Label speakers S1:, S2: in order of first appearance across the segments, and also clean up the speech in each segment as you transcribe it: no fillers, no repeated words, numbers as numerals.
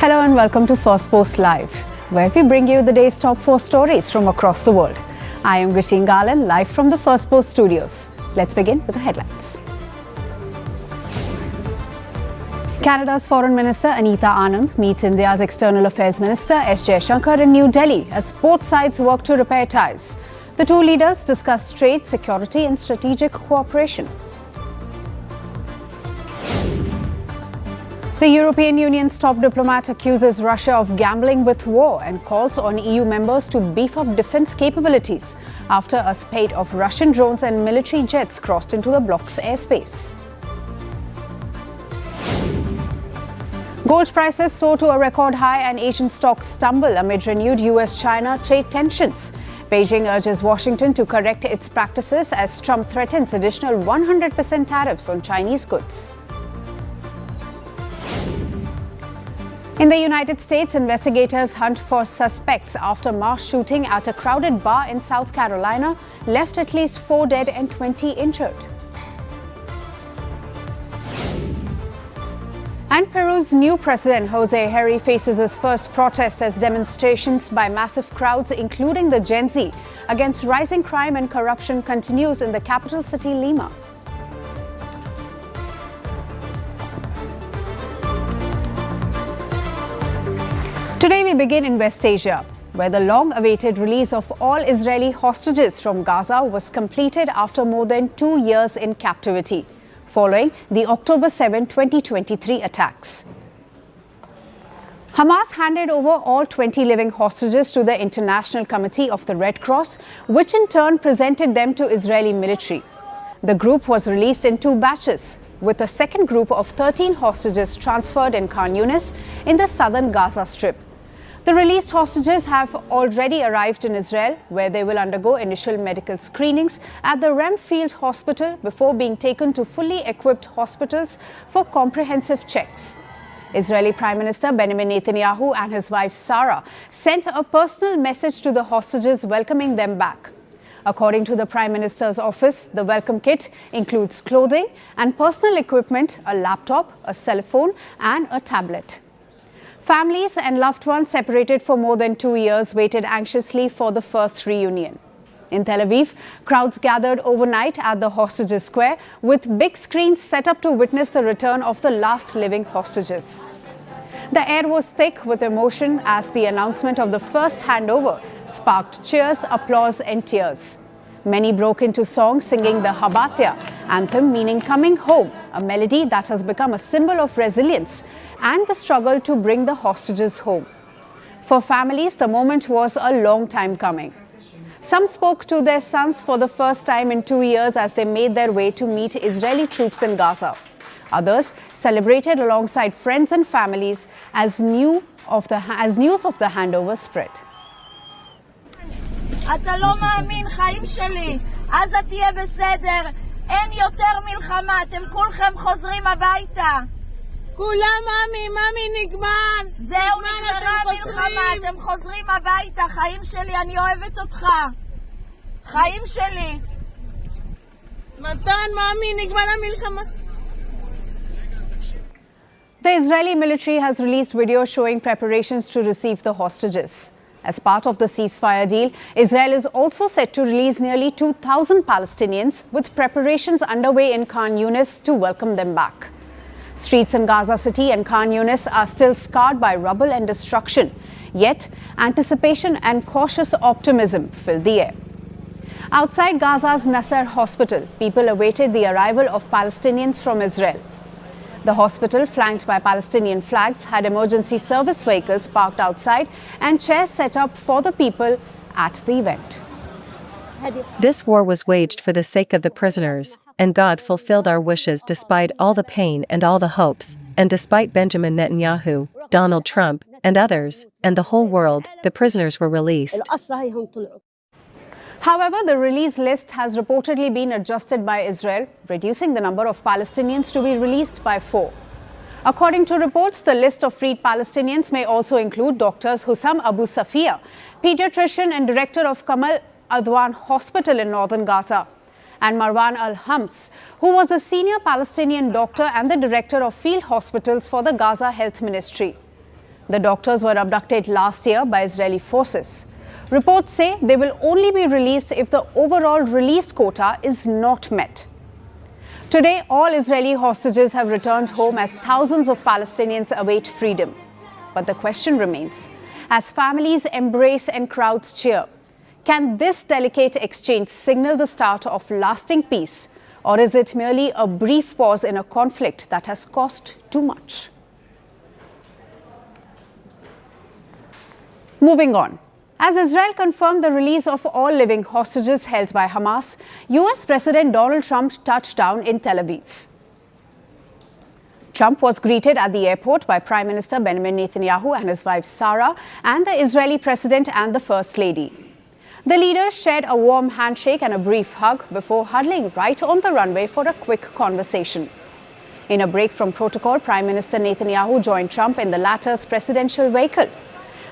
S1: Hello and welcome to Firstpost Live, where we bring you the day's top 4 stories from across the world. I am Grishin Garland, live from the Firstpost studios. Let's begin with the headlines. Canada's Foreign Minister Anita Anand meets India's External Affairs Minister S. Jaishankar in New Delhi as both sides work to repair ties. The two leaders discuss trade, security and strategic cooperation. The European Union's top diplomat accuses Russia of gambling with war and calls on EU members to beef up defense capabilities after a spate of Russian drones and military jets crossed into the bloc's airspace. Gold prices soar to a record high and Asian stocks stumble amid renewed US-China trade tensions. Beijing urges Washington to correct its practices as Trump threatens additional 100% tariffs on Chinese goods. In the United States, investigators hunt for suspects after mass shooting at a crowded bar in South Carolina left at least 4 dead and 20 injured. And Peru's new president, Jose Herri, faces his first protest as demonstrations by massive crowds, including the Gen Z, against rising crime and corruption continues in the capital city, Lima. Today we begin in West Asia, where the long-awaited release of all Israeli hostages from Gaza was completed after more than 2 years in captivity, following the October 7, 2023 attacks. Hamas handed over all 20 living hostages to the International Committee of the Red Cross, which in turn presented them to Israeli military. The group was released in 2 batches, with a second group of 13 hostages transferred in Khan Yunis in the southern Gaza Strip. The released hostages have already arrived in Israel, where they will undergo initial medical screenings at the Remfield Hospital before being taken to fully equipped hospitals for comprehensive checks. Israeli Prime Minister Benjamin Netanyahu and his wife Sara sent a personal message to the hostages welcoming them back. According to the Prime Minister's office, the welcome kit includes clothing and personal equipment, a laptop, a cell phone and a tablet. Families and loved ones separated for more than 2 years waited anxiously for the first reunion. In Tel Aviv, crowds gathered overnight at the Hostages Square with big screens set up to witness the return of the last living hostages. The air was thick with emotion as the announcement of the first handover sparked cheers, applause and tears. Many broke into song singing the Habatya anthem, meaning coming home, a melody that has become a symbol of resilience and the struggle to bring the hostages home. For families, the moment was a long time coming. Some spoke to their sons for the first time in 2 years as they made their way to meet Israeli troops in Gaza. Others celebrated alongside friends and families as news of the handover spread.
S2: אתה לא מאמין, חיים שלי, עזה תהיה בסדר, אין יותר מלחמה, אתם כולכם חוזרים הביתה.
S3: כולם מאמי נגמר.
S2: זהו, נגמרה המלחמה, אתם חוזרים הביתה, חיים שלי, אני אוהבת אותך. חיים שלי.
S3: מתן, מאמי, נגמר המלחמה.
S1: The Israeli military has released videos showing preparations to receive the hostages. As part of the ceasefire deal, Israel is also set to release nearly 2,000 Palestinians, with preparations underway in Khan Yunis to welcome them back. Streets in Gaza City and Khan Yunis are still scarred by rubble and destruction, yet anticipation and cautious optimism fill the air. Outside Gaza's Nasser hospital, people awaited the arrival of Palestinians from Israel. The hospital, flanked by Palestinian flags, had emergency service vehicles parked outside and chairs set up for the people at the event.
S4: This war was waged for the sake of the prisoners, and God fulfilled our wishes despite all the pain and all the hopes, and despite Benjamin Netanyahu, Donald Trump, and others, and the whole world, the prisoners were released.
S1: However, the release list has reportedly been adjusted by Israel, reducing the number of Palestinians to be released by 4. According to reports, the list of freed Palestinians may also include doctors Hussam Abu Safiya, pediatrician and director of Kamal Adwan Hospital in northern Gaza, and Marwan al-Hams, who was a senior Palestinian doctor and the director of field hospitals for the Gaza Health Ministry. The doctors were abducted last year by Israeli forces. Reports say they will only be released if the overall release quota is not met. Today, all Israeli hostages have returned home as thousands of Palestinians await freedom. But the question remains, as families embrace and crowds cheer, can this delicate exchange signal the start of lasting peace, or is it merely a brief pause in a conflict that has cost too much? Moving on. As Israel confirmed the release of all living hostages held by Hamas, US President Donald Trump touched down in Tel Aviv. Trump was greeted at the airport by Prime Minister Benjamin Netanyahu and his wife Sara, and the Israeli President and the First Lady. The leaders shared a warm handshake and a brief hug before huddling right on the runway for a quick conversation. In a break from protocol, Prime Minister Netanyahu joined Trump in the latter's presidential vehicle.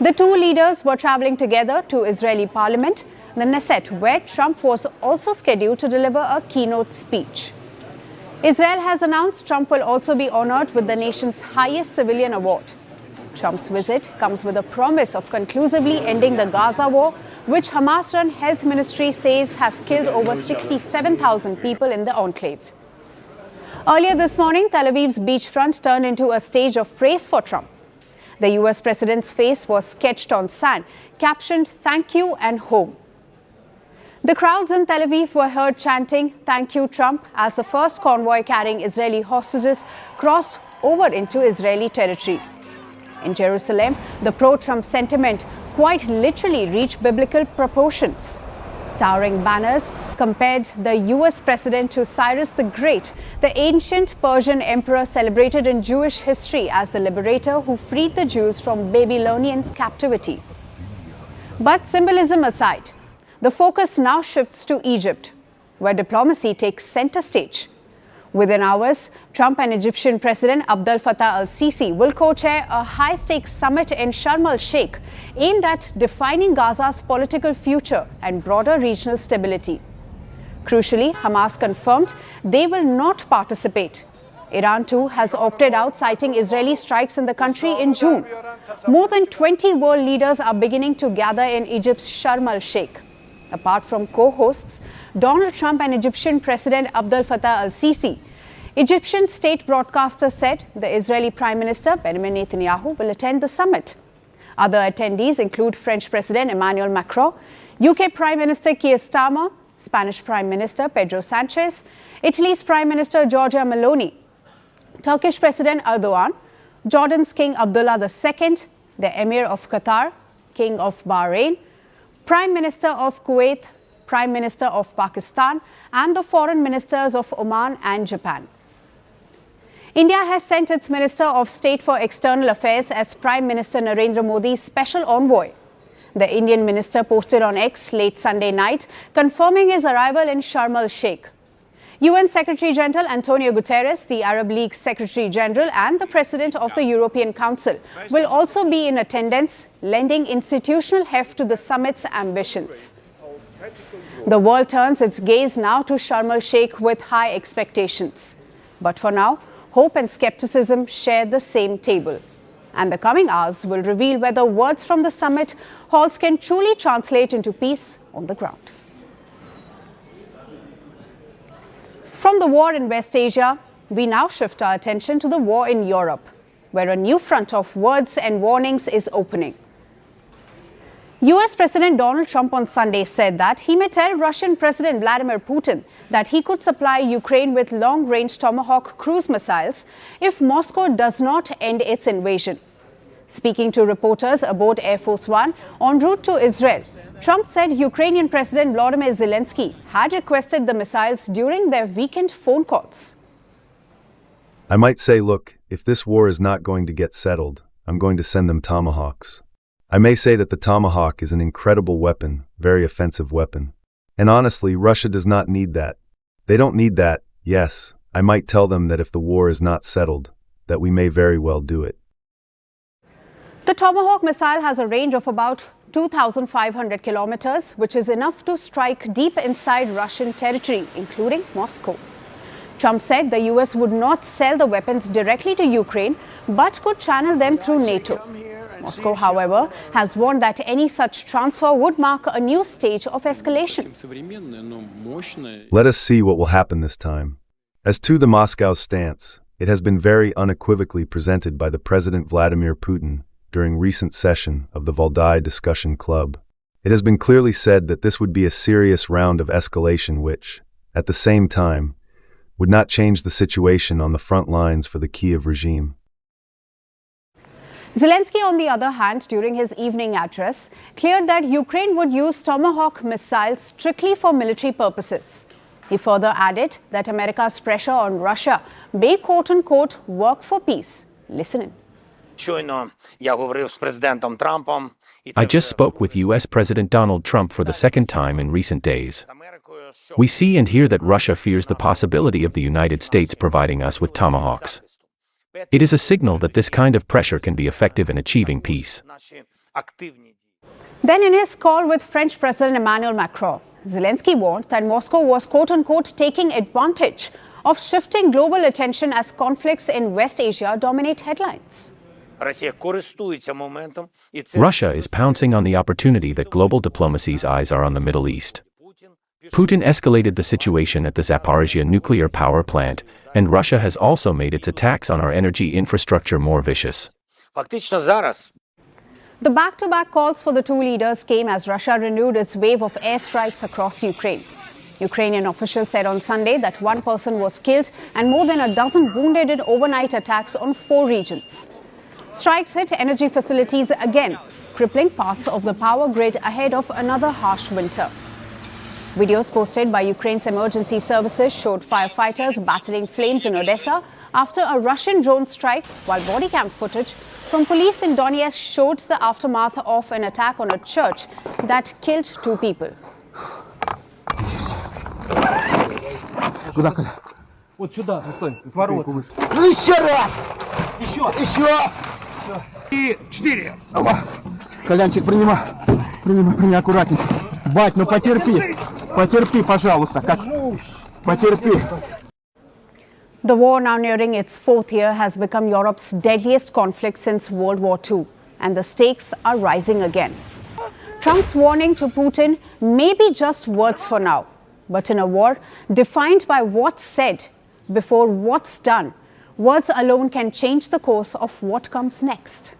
S1: The two leaders were traveling together to Israeli parliament, the Knesset, where Trump was also scheduled to deliver a keynote speech. Israel has announced Trump will also be honored with the nation's highest civilian award. Trump's visit comes with a promise of conclusively ending the Gaza war, which Hamas-run health ministry says has killed over 67,000 people in the enclave. Earlier this morning, Tel Aviv's beachfront turned into a stage of praise for Trump. The US president's face was sketched on sand, captioned "Thank you" and "Home." The crowds in Tel Aviv were heard chanting "Thank you, Trump" as the first convoy carrying Israeli hostages crossed over into Israeli territory. In Jerusalem, the pro-Trump sentiment quite literally reached biblical proportions. Towering banners compared the US president to Cyrus the Great, the ancient Persian emperor celebrated in Jewish history as the liberator who freed the Jews from Babylonian captivity. But symbolism aside, the focus now shifts to Egypt, where diplomacy takes center stage. Within hours, Trump and Egyptian President Abdel Fattah al-Sisi will co-chair a high-stakes summit in Sharm el-Sheikh aimed at defining Gaza's political future and broader regional stability. Crucially, Hamas confirmed they will not participate. Iran too has opted out, citing Israeli strikes in the country in June. More than 20 world leaders are beginning to gather in Egypt's Sharm el-Sheikh. Apart from co-hosts, Donald Trump and Egyptian President Abdel Fattah al-Sisi, Egyptian state broadcaster said the Israeli Prime Minister Benjamin Netanyahu will attend the summit. Other attendees include French President Emmanuel Macron, UK Prime Minister Keir Starmer, Spanish Prime Minister Pedro Sanchez, Italy's Prime Minister Giorgia Meloni, Turkish President Erdogan, Jordan's King Abdullah II, the Emir of Qatar, King of Bahrain, Prime Minister of Kuwait, Prime Minister of Pakistan, and the foreign ministers of Oman and Japan. India has sent its Minister of State for External Affairs as Prime Minister Narendra Modi's special envoy. The Indian minister posted on X late Sunday night, confirming his arrival in Sharm el-Sheikh. UN Secretary General Antonio Guterres, the Arab League Secretary General, and the President of the European Council will also be in attendance, lending institutional heft to the summit's ambitions. The world turns its gaze now to Sharm el-Sheikh with high expectations. But for now, hope and skepticism share the same table. And the coming hours will reveal whether words from the summit halls can truly translate into peace on the ground. From the war in West Asia, we now shift our attention to the war in Europe, where a new front of words and warnings is opening. US President Donald Trump on Sunday said that he may tell Russian President Vladimir Putin that he could supply Ukraine with long-range Tomahawk cruise missiles if Moscow does not end its invasion. Speaking to reporters aboard Air Force One en route to Israel, Trump said Ukrainian President Volodymyr Zelensky had requested the missiles during their weekend phone calls.
S5: I might say, look, if this war is not going to get settled, I'm going to send them Tomahawks. I may say that the Tomahawk is an incredible weapon, very offensive weapon. And honestly, Russia does not need that. They don't need that. Yes, I might tell them that if the war is not settled, that we may very well do it.
S1: The Tomahawk missile has a range of about 2,500 kilometers, which is enough to strike deep inside Russian territory, including Moscow. Trump said the US would not sell the weapons directly to Ukraine, but could channel them through NATO. Moscow, however, has warned that any such transfer would mark a new stage of escalation.
S5: Let us see what will happen this time. As to the Moscow stance, it has been very unequivocally presented by the President Vladimir Putin during recent session of the Valdai Discussion Club. It has been clearly said that this would be a serious round of escalation which, at the same time, would not change the situation on the front lines for the Kiev regime.
S1: Zelensky, on the other hand, during his evening address, cleared that Ukraine would use Tomahawk missiles strictly for military purposes. He further added that America's pressure on Russia may quote-unquote work for peace. Listen in.
S6: I just spoke with U.S. President Donald Trump for the second time in recent days. We see and hear that Russia fears the possibility of the United States providing us with Tomahawks. It is a signal that this kind of pressure can be effective in achieving peace.
S1: Then in his call with French President Emmanuel Macron, Zelensky warned that Moscow was quote-unquote taking advantage of shifting global attention as conflicts in West Asia dominate headlines.
S6: Russia is pouncing on the opportunity that global diplomacy's eyes are on the Middle East. Putin escalated the situation at the Zaporizhzhia nuclear power plant, and Russia has also made its attacks on our energy infrastructure more vicious.
S1: The back-to-back calls for the two leaders came as Russia renewed its wave of airstrikes across Ukraine. Ukrainian officials said on Sunday that one person was killed and more than a dozen wounded in overnight attacks on 4 regions. Strikes hit energy facilities again, crippling parts of the power grid ahead of another harsh winter. Videos posted by Ukraine's emergency services showed firefighters battling flames in Odessa after a Russian drone strike, while body cam footage from police in Donetsk showed the aftermath of an attack on a church that killed 2 people.
S7: Вот сюда, стой, с ворот. Ну еще раз! Еще! И 4! Колянчик, принимай, аккуратненько. Бать, ну потерпи, пожалуйста, потерпи.
S1: The war, now nearing its 4th year, has become Europe's deadliest conflict since World War II, and the stakes are rising again. Trump's warning to Putin may be just words for now, but in a war defined by what's said before what's done, words alone can change the course of what comes next.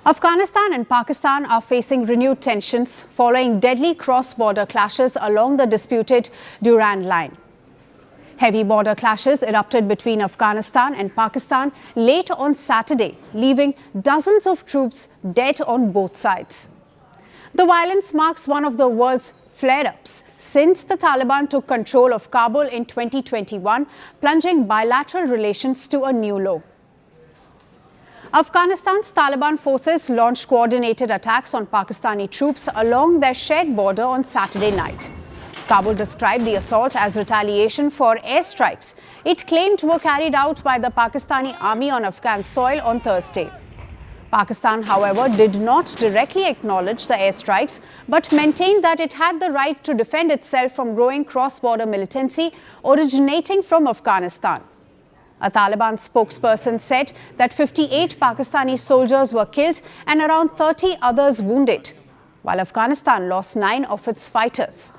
S1: Afghanistan and Pakistan are facing renewed tensions following deadly cross-border clashes along the disputed Durand Line. Heavy border clashes erupted between Afghanistan and Pakistan late on Saturday, leaving dozens of troops dead on both sides. The violence marks one of the world's flare-ups since the Taliban took control of Kabul in 2021, plunging bilateral relations to a new low. Afghanistan's Taliban forces launched coordinated attacks on Pakistani troops along their shared border on Saturday night. Kabul described the assault as retaliation for airstrikes it claimed were carried out by the Pakistani army on Afghan soil on Thursday. Pakistan, however, did not directly acknowledge the airstrikes, but maintained that it had the right to defend itself from growing cross-border militancy originating from Afghanistan. A Taliban spokesperson said that 58 Pakistani soldiers were killed and around 30 others wounded, while Afghanistan lost 9 of its fighters.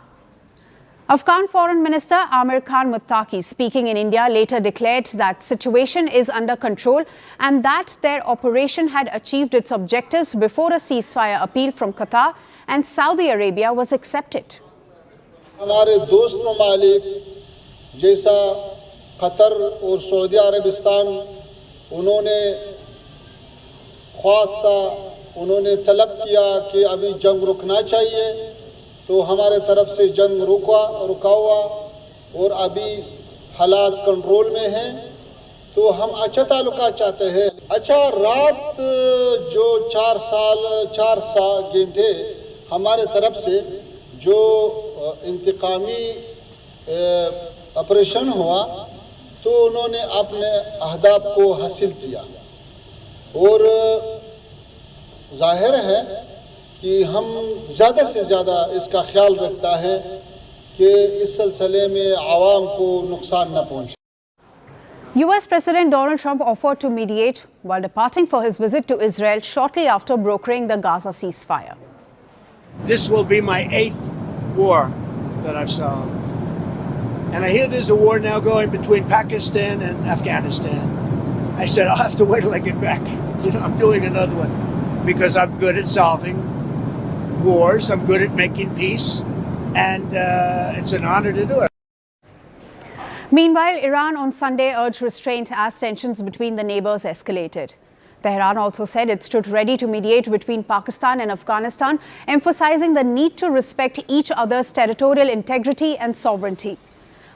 S1: Afghan Foreign Minister Amir Khan Muttaqi, speaking in India, later declared that situation is under control and that their operation had achieved its objectives before a ceasefire appeal from Qatar and Saudi Arabia was accepted.
S8: Qatar और Saudi Arabistan उन्होंने तलब किया कि अभी जंग रुकना चाहिए, तो हमारे तरफ से जंग रुका हुआ और अभी हालात कंट्रोल में हैं, तो हम अच्छा ताल्लुका चाहते हैं। अच्छा, रात जो 4 घंटे हमारे तरफ से जो इंतकामी ऑपरेशन हुआ, तो उन्होंने अपने अहदाफ को हासिल किया और जाहिर है कि हम ज़्यादा से ज़्यादा इसका ख्याल रखता है कि इस सिलसिले में आवाम को नुकसान न पहुंचे।
S1: US President Donald Trump offered to mediate while departing for his visit to Israel shortly after brokering the Gaza ceasefire.
S9: This will be my 8th war that I've solved. And I hear there's a war now going between Pakistan and Afghanistan. I said, I'll have to wait till I get back. I'm doing another one because I'm good at solving wars. I'm good at making peace. And it's an honor to do it.
S1: Meanwhile, Iran on Sunday urged restraint as tensions between the neighbors escalated. Tehran also said it stood ready to mediate between Pakistan and Afghanistan, emphasizing the need to respect each other's territorial integrity and sovereignty.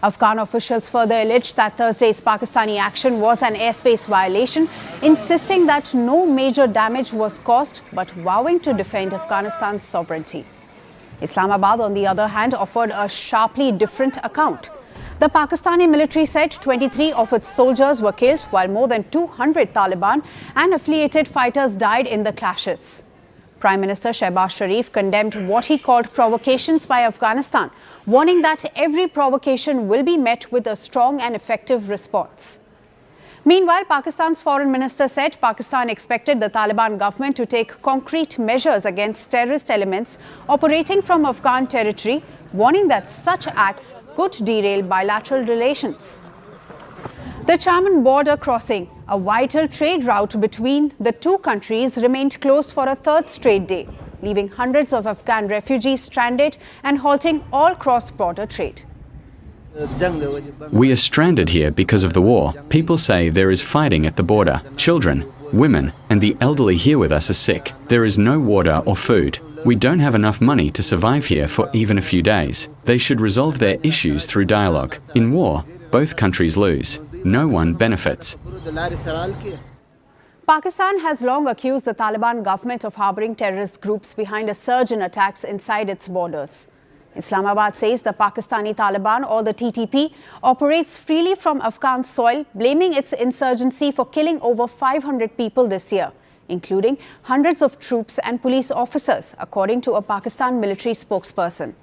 S1: Afghan officials further alleged that Thursday's Pakistani action was an airspace violation, insisting that no major damage was caused, but vowing to defend Afghanistan's sovereignty. Islamabad, on the other hand, offered a sharply different account. The Pakistani military said 23 of its soldiers were killed, while more than 200 Taliban and affiliated fighters died in the clashes. Prime Minister Shehbaz Sharif condemned what he called provocations by Afghanistan, warning that every provocation will be met with a strong and effective response. Meanwhile, Pakistan's foreign minister said Pakistan expected the Taliban government to take concrete measures against terrorist elements operating from Afghan territory, warning that such acts could derail bilateral relations. The Chaman border crossing, a vital trade route between the two countries, remained closed for a third straight day, leaving hundreds of Afghan refugees stranded and halting all cross-border trade.
S10: We are stranded here because of the war. People say there is fighting at the border. Children, women, and the elderly here with us are sick. There is no water or food. We don't have enough money to survive here for even a few days. They should resolve their issues through dialogue. In war, both countries lose. No one benefits.
S1: Pakistan has long accused the Taliban government of harboring terrorist groups behind a surge in attacks inside its borders. Islamabad says the Pakistani Taliban, or the TTP, operates freely from Afghan soil, blaming its insurgency for killing over 500 people this year, including hundreds of troops and police officers, according to a Pakistan military spokesperson.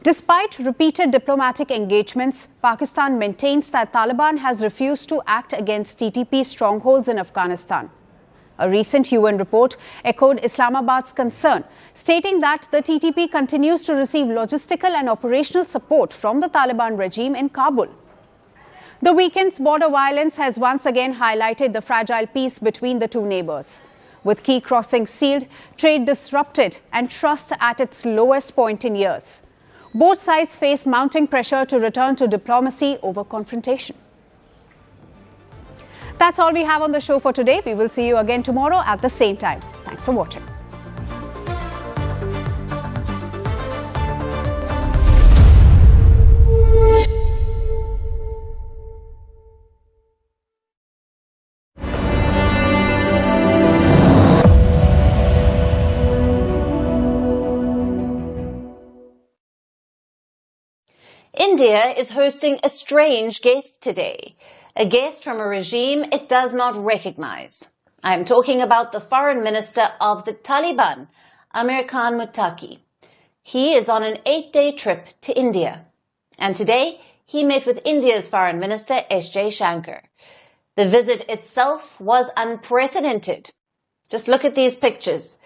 S1: Despite repeated diplomatic engagements, Pakistan maintains that Taliban has refused to act against TTP strongholds in Afghanistan. A recent UN report echoed Islamabad's concern, stating that the TTP continues to receive logistical and operational support from the Taliban regime in Kabul. The weekend's border violence has once again highlighted the fragile peace between the two neighbors. With key crossings sealed, trade disrupted, and trust at its lowest point in years. Both sides face mounting pressure to return to diplomacy over confrontation. That's all we have on the show for today. We will see you again tomorrow at the same time. Thanks for watching.
S11: India is hosting a strange guest today. A guest from a regime it does not recognize. I am talking about the foreign minister of the Taliban, Amir Khan Muttaqi. He is on an 8-day trip to India. And today, he met with India's foreign minister, S. Jaishankar. The visit itself was unprecedented. Just look at these pictures.